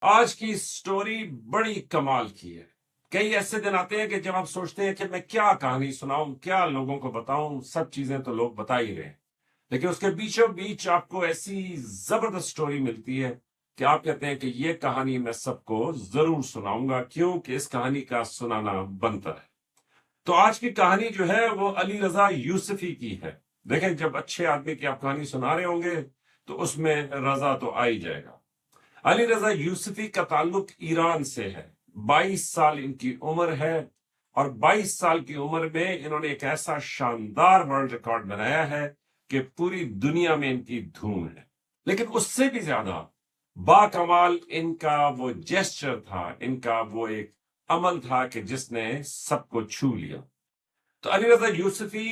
آج کی سٹوری بڑی کمال کی ہے۔ کئی ایسے دن آتے ہیں کہ جب آپ سوچتے ہیں کہ میں کیا کہانی سناؤں، کیا لوگوں کو بتاؤں، سب چیزیں تو لوگ بتا ہی رہے ہیں، لیکن اس کے بیچوں بیچ آپ کو ایسی زبردست سٹوری ملتی ہے کہ آپ کہتے ہیں کہ یہ کہانی میں سب کو ضرور سناؤں گا، کیونکہ اس کہانی کا سنانا بنتا ہے۔ تو آج کی کہانی جو ہے وہ علی رضا یوسفی کی ہے۔ دیکھیں، جب اچھے آدمی کی آپ کہانی سنا رہے ہوں گے تو اس میں رضا تو آ ہی جائے گا۔ علی رضا یوسفی کا تعلق ایران سے ہے۔ 22 سال ان کی عمر ہے، اور 22 سال کی عمر میں انہوں نے ایک ایسا شاندار ورلڈ ریکارڈ بنایا ہے کہ پوری دنیا میں ان کی دھوم ہے۔ لیکن اس سے بھی زیادہ با کمال ان کا وہ جیسچر تھا، ان کا وہ ایک عمل تھا کہ جس نے سب کو چھو لیا۔ تو علی رضا یوسفی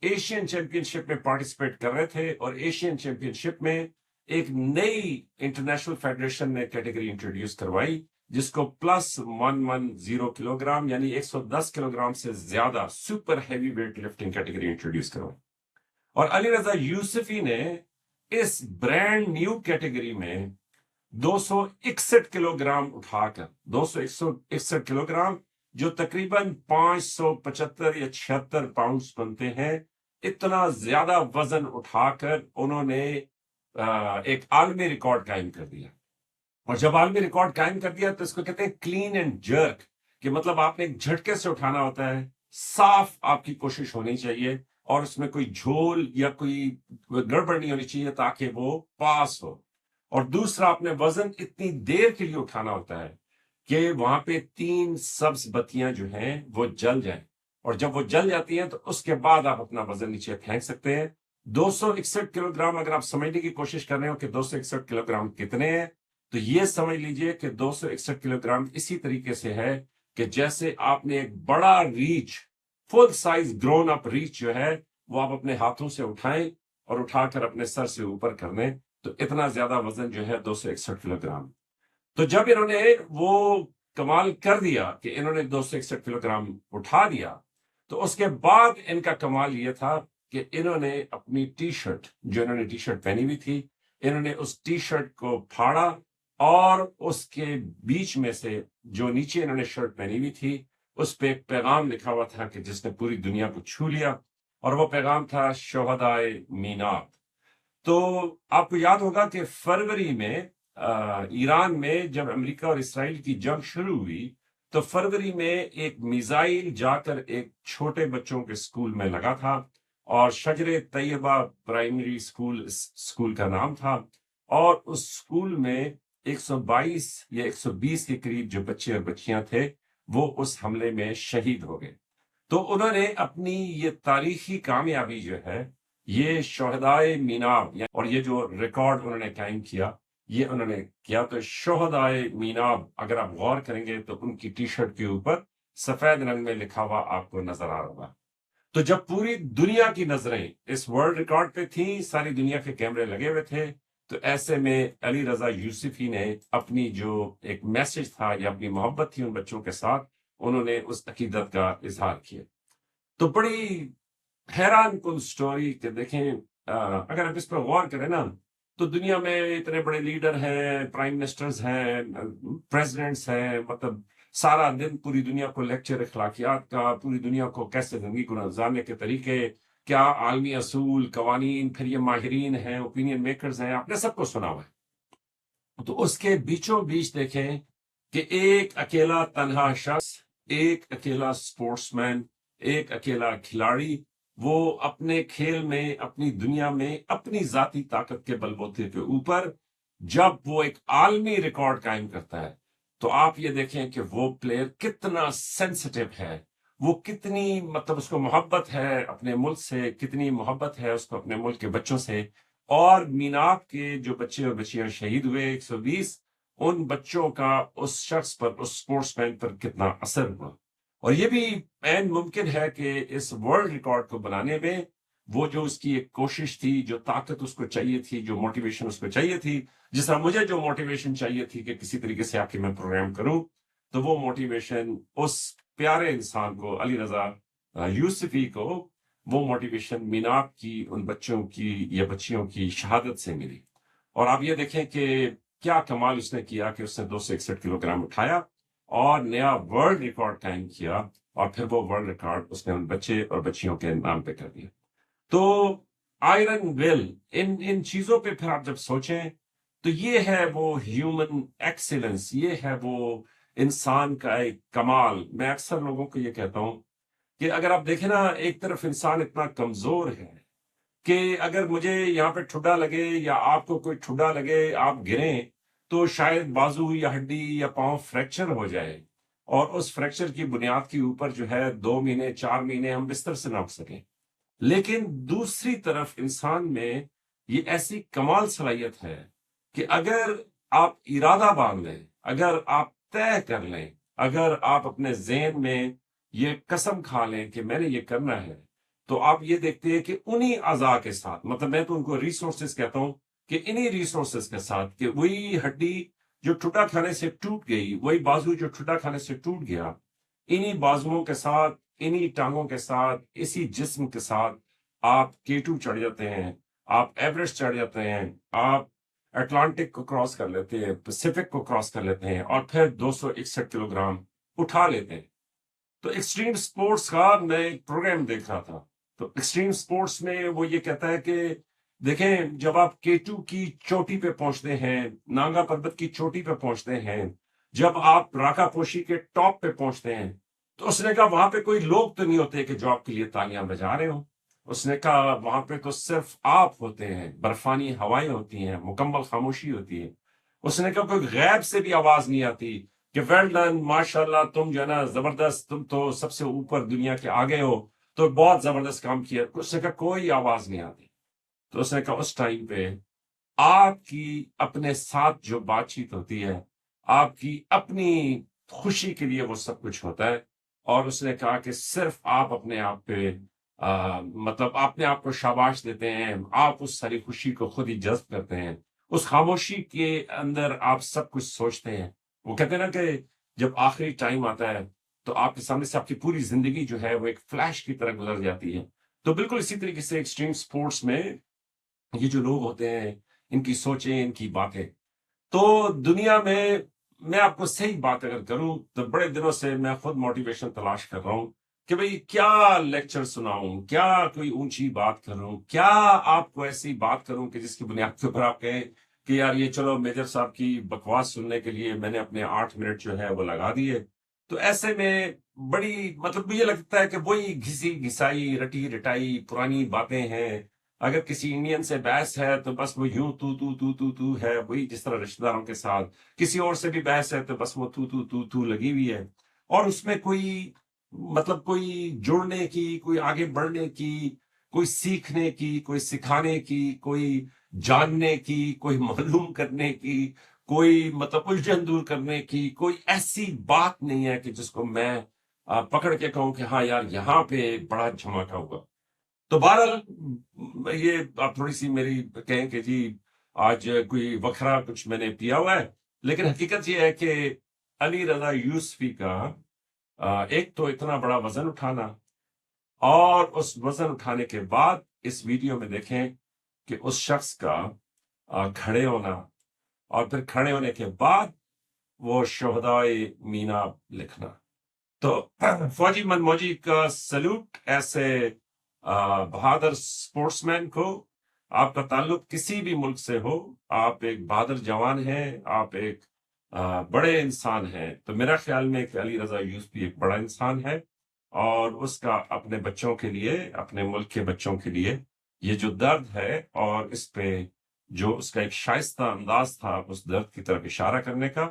ایشین چیمپئن شپ میں پارٹیسپیٹ کر رہے تھے، اور ایشین چیمپئن شپ میں ایک نئی انٹرنیشنل فیڈریشن نے کیٹیگری انٹروڈیوس کروائی، جس کو +110 کلو گرام یعنی 110 کلو گرام سے زیادہ super heavy weight lifting category introduce کروائی۔ اور علی رضا یوسفی نے اس برانڈ نیو کیٹیگری میں 261 کلو گرام اٹھا کر 261 کلو گرام جو تقریباً 575 یا 76 پاؤنڈز بنتے ہیں، اتنا زیادہ وزن اٹھا کر انہوں نے ایک عالمی ریکارڈ قائم کر دیا۔ اور جب عالمی ریکارڈ قائم کر دیا تو اس کو کہتے ہیں کلین اینڈ جرک، کہ مطلب آپ نے ایک جھٹکے سے اٹھانا ہوتا ہے، صاف آپ کی کوشش ہونی چاہیے، اور اس میں کوئی جھول یا کوئی گڑبڑ نہیں ہونی چاہیے تاکہ وہ پاس ہو۔ اور دوسرا، آپ نے وزن اتنی دیر کے لیے اٹھانا ہوتا ہے کہ وہاں پہ 3 سبز بتیاں جو ہیں وہ جل جائیں، اور جب وہ جل جاتی ہیں تو اس کے بعد آپ اپنا وزن نیچے پھینک سکتے ہیں۔ 261 کلو گرام اگر آپ سمجھنے کی کوشش کر رہے ہو کہ 261 کلو گرام کتنے ہیں، تو یہ سمجھ لیجئے کہ 261 کلو گرام اسی طریقے سے ہے کہ جیسے آپ نے ایک بڑا reach, full size grown up reach جو ہے وہ آپ اپنے ہاتھوں سے اٹھائیں اور اٹھا کر اپنے سر سے اوپر کر دیں، تو اتنا زیادہ وزن جو ہے 261 کلو گرام۔ تو جب انہوں نے وہ کمال کر دیا کہ انہوں نے 261 کلو گرام اٹھا دیا، تو اس کے بعد ان کا کمال یہ تھا کہ انہوں نے اپنی ٹی شرٹ، جو انہوں نے ٹی شرٹ پہنی ہوئی تھی، انہوں نے اس ٹی شرٹ کو پھاڑا، اور اس کے بیچ میں سے جو نیچے انہوں نے شرٹ پہنی ہوئی تھی اس پہ ایک پیغام لکھا ہوا تھا کہ جس نے پوری دنیا کو چھو لیا، اور وہ پیغام تھا شہدائے مینات۔ تو آپ کو یاد ہوگا کہ فروری میں ایران میں جب امریکہ اور اسرائیل کی جنگ شروع ہوئی تو فروری میں ایک میزائل جا کر ایک چھوٹے بچوں کے سکول میں لگا تھا، اور شجر طیبہ پرائمری سکول کا نام تھا، اور اس سکول میں 122 یا 120 کے قریب جو بچے اور بچیاں تھے وہ اس حملے میں شہید ہو گئے۔ تو انہوں نے اپنی یہ تاریخی کامیابی جو ہے، یہ شہدائے میناب، اور یہ جو ریکارڈ انہوں نے قائم کیا، یہ انہوں نے کیا۔ تو شہدائے میناب اگر آپ غور کریں گے تو ان کی ٹی شرٹ کے اوپر سفید رنگ میں لکھا ہوا آپ کو نظر آ رہا ہوگا۔ تو جب پوری دنیا کی نظریں اس ورلڈ ریکارڈ پہ تھیں، ساری دنیا کے کیمرے لگے ہوئے تھے، تو ایسے میں علی رضا یوسفی نے اپنی جو ایک میسج تھا یا اپنی محبت تھی ان بچوں کے ساتھ، انہوں نے اس عقیدت کا اظہار کیا۔ تو بڑی حیران کن سٹوری کہ دیکھیں، اگر آپ اس پر غور کریں نا، تو دنیا میں اتنے بڑے لیڈر ہیں، پرائم منسٹرز ہیں، پریزیڈنٹس ہیں، مطلب سارا دن پوری دنیا کو لیکچر اخلاقیات کا، پوری دنیا کو کیسے زندگی کو گزارنے کے طریقے، کیا عالمی اصول، قوانین، پھر یہ ماہرین ہیں، اوپینین میکرز ہیں، آپ نے سب کو سنا ہوا ہے۔ تو اس کے بیچوں بیچ دیکھیں کہ ایک اکیلا تنہا شخص، ایک اکیلا سپورٹس مین، ایک اکیلا کھلاڑی، وہ اپنے کھیل میں، اپنی دنیا میں، اپنی ذاتی طاقت کے بل بوتے کے اوپر جب وہ ایک عالمی ریکارڈ قائم کرتا ہے، تو آپ یہ دیکھیں کہ وہ پلیئر کتنا سینسٹیو ہے، وہ کتنی مطلب اس کو محبت ہے اپنے ملک سے، کتنی محبت ہے اس کو اپنے ملک کے بچوں سے، اور میناپ کے جو بچے اور بچیاں شہید ہوئے 120، ان بچوں کا اس شخص پر، اس سپورٹس مین پر کتنا اثر ہوا۔ اور یہ بھی عین ممکن ہے کہ اس ورلڈ ریکارڈ کو بنانے میں وہ جو اس کی ایک کوشش تھی، جو طاقت اس کو چاہیے تھی، جو موٹیویشن اس کو چاہیے تھی، جس طرح مجھے جو موٹیویشن چاہیے تھی کہ کسی طریقے سے آ کے میں پروگرام کروں، تو وہ موٹیویشن اس پیارے انسان کو، علی رضا یوسفی کو، وہ موٹیویشن میناپ کی ان بچوں کی یا بچیوں کی شہادت سے ملی۔ اور آپ یہ دیکھیں کہ کیا کمال اس نے کیا کہ اس نے 261 کلو گرام اٹھایا اور نیا ورلڈ ریکارڈ قائم کیا، اور پھر وہ ورلڈ ریکارڈ اس نے ان بچے اور بچیوں کے نام پہ کر دیا۔ تو آئرن ویل، ان چیزوں پہ پھر آپ جب سوچیں تو یہ ہے وہ ہیومن ایکسیلنس، یہ ہے وہ انسان کا ایک کمال۔ میں اکثر لوگوں کو یہ کہتا ہوں کہ اگر آپ دیکھیں نا، ایک طرف انسان اتنا کمزور ہے کہ اگر مجھے یہاں پہ ٹھڈا لگے یا آپ کو کوئی ٹھڈا لگے، آپ گریں تو شاید بازو یا ہڈی یا پاؤں فریکچر ہو جائے، اور اس فریکچر کی بنیاد کے اوپر جو ہے 2 مہینے 4 مہینے ہم بستر سے نہ اٹھ سکیں۔ لیکن دوسری طرف انسان میں یہ ایسی کمال صلاحیت ہے کہ اگر آپ ارادہ باندھ لیں، اگر آپ طے کر لیں، اگر آپ اپنے ذہن میں یہ قسم کھا لیں کہ میں نے یہ کرنا ہے، تو آپ یہ دیکھتے ہیں کہ انہی اعضاء کے ساتھ، مطلب میں تو ان کو ریسورسز کہتا ہوں، کہ انہی ریسورسز کے ساتھ، کہ وہی ہڈی جو ٹھڈا کھانے سے ٹوٹ گئی، وہی بازو جو ٹھڈا کھانے سے ٹوٹ گیا، انہی بازوؤں کے ساتھ، انہی ٹانگوں کے ساتھ، اسی جسم کے ساتھ آپ K2 چڑھ جاتے ہیں، آپ ایوریسٹ چڑھ جاتے ہیں، آپ اٹلانٹک کو کراس کر لیتے ہیں، پیسیفک کو کراس کر لیتے ہیں، اور پھر 261 کلو گرام اٹھا لیتے ہیں۔ تو ایکسٹریم سپورٹس کا میں ایک پروگرام دیکھ رہا تھا، تو ایکسٹریم سپورٹس میں وہ یہ کہتا ہے کہ دیکھیں، جب آپ K2 کی چوٹی پہ پہنچتے ہیں، نانگا پربت کی چوٹی پہ پہنچتے ہیں، جب آپ راکا پوشی کے ٹاپ پہ پہنچتے ہیں، تو اس نے کہا وہاں پہ کوئی لوگ تو نہیں ہوتے کہ جو آپ کے لیے تالیاں بجا رہے ہوں۔ اس نے کہا وہاں پہ تو صرف آپ ہوتے ہیں، برفانی ہوائیں ہوتی ہیں، مکمل خاموشی ہوتی ہے۔ اس نے کہا کوئی غیب سے بھی آواز نہیں آتی کہ ویل ڈن، ماشاء اللہ، تم جو ہے نا زبردست، تم تو سب سے اوپر دنیا کے آگے ہو، تو بہت زبردست کام کیا۔ اس نے کہا کوئی آواز نہیں آتی۔ تو اس نے کہا اس ٹائم پہ آپ کی اپنے ساتھ جو بات چیت ہوتی ہے، آپ کی اپنی خوشی کے لیے وہ سب کچھ ہوتا ہے۔ اور اس نے کہا کہ صرف آپ اپنے آپ پہ مطلب اپنے آپ کو شاباش دیتے ہیں، آپ اس ساری خوشی کو خود ہی جذب کرتے ہیں، اس خاموشی کے اندر آپ سب کچھ سوچتے ہیں۔ وہ کہتے ہیں نا کہ جب آخری ٹائم آتا ہے تو آپ کے سامنے سے آپ کی پوری زندگی جو ہے وہ ایک فلیش کی طرح گزر جاتی ہے۔ تو بالکل اسی طریقے سے ایکسٹریم سپورٹس میں یہ جو لوگ ہوتے ہیں، ان کی سوچیں، ان کی باتیں، تو دنیا میں آپ کو صحیح بات اگر کروں تو بڑے دنوں سے میں خود موٹیویشن تلاش کر رہا ہوں کہ بھئی کیا لیکچر سناؤں، کیا کوئی اونچی بات کروں، کیا آپ کو ایسی بات کروں کہ جس کی بنیاد کے اوپر آپ کہیں کہ یار یہ چلو میجر صاحب کی بکواس سننے کے لیے میں نے اپنے 8 منٹ جو ہے وہ لگا دیے۔ تو ایسے میں بڑی مطلب مجھے لگتا ہے کہ وہی گھسی گھسائی رٹی رٹائی پرانی باتیں ہیں۔ اگر کسی انڈین سے بحث ہے تو بس وہ یوں تو ہے، وہی جس طرح رشتہ داروں کے ساتھ کسی اور سے بھی بحث ہے تو بس وہ تو لگی ہوئی ہے، اور اس میں کوئی مطلب کوئی جڑنے کی، کوئی آگے بڑھنے کی، کوئی سیکھنے کی، کوئی سکھانے کی، کوئی جاننے کی، کوئی معلوم کرنے کی، کوئی مطلب الجھن دور کرنے کی کوئی ایسی بات نہیں ہے کہ جس کو میں پکڑ کے کہوں کہ ہاں یار یہاں پہ بڑا دھماکہ ہوا۔ تو بہرحال یہ آپ تھوڑی سی میری کہیں کہ جی آج کوئی وکھرا کچھ میں نے پیا ہوا ہے، لیکن حقیقت یہ ہے کہ علی رضا یوسفی کا ایک تو اتنا بڑا وزن اٹھانا، اور اس وزن اٹھانے کے بعد اس ویڈیو میں دیکھیں کہ اس شخص کا کھڑے ہونا، اور پھر کھڑے ہونے کے بعد وہ شہدائے مینا لکھنا۔ تو فوجی منموجی کا سلوٹ ایسے بہادر سپورٹس مین کو۔ آپ کا تعلق کسی بھی ملک سے ہو، آپ ایک بہادر جوان ہیں، آپ ایک بڑے انسان ہیں۔ تو میرا خیال میں کہ علی رضا یوسفی ایک بڑا انسان ہے، اور اس کا اپنے بچوں کے لیے، اپنے ملک کے بچوں کے لیے یہ جو درد ہے، اور اس پہ جو اس کا ایک شائستہ انداز تھا اس درد کی طرف اشارہ کرنے کا،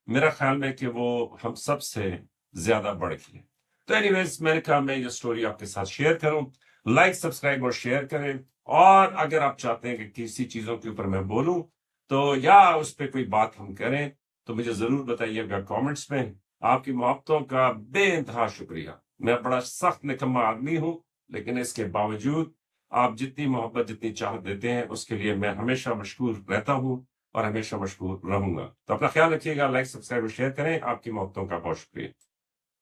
میرا خیال میں کہ وہ ہم سب سے زیادہ بڑھ گئی ہے۔ تو اینی ویز میں نے کہا میں یہ سٹوری آپ کے ساتھ شیئر کروں۔ لائک، سبسکرائب اور شیئر کریں، اور اگر آپ چاہتے ہیں کہ کسی چیزوں کے اوپر میں بولوں تو یا اس پہ کوئی بات ہم کریں تو مجھے ضرور بتائیے گا کامنٹس میں۔ آپ کی محبتوں کا بے انتہا شکریہ۔ میں بڑا سخت نکما آدمی ہوں، لیکن اس کے باوجود آپ جتنی محبت، جتنی چاہت دیتے ہیں اس کے لیے میں ہمیشہ مشکور رہتا ہوں اور ہمیشہ مشکور رہوں گا۔ تو اپنا خیال رکھیے گا، لائک، سبسکرائب اور شیئر کریں۔ آپ کی محبتوں کا بہت شکریہ۔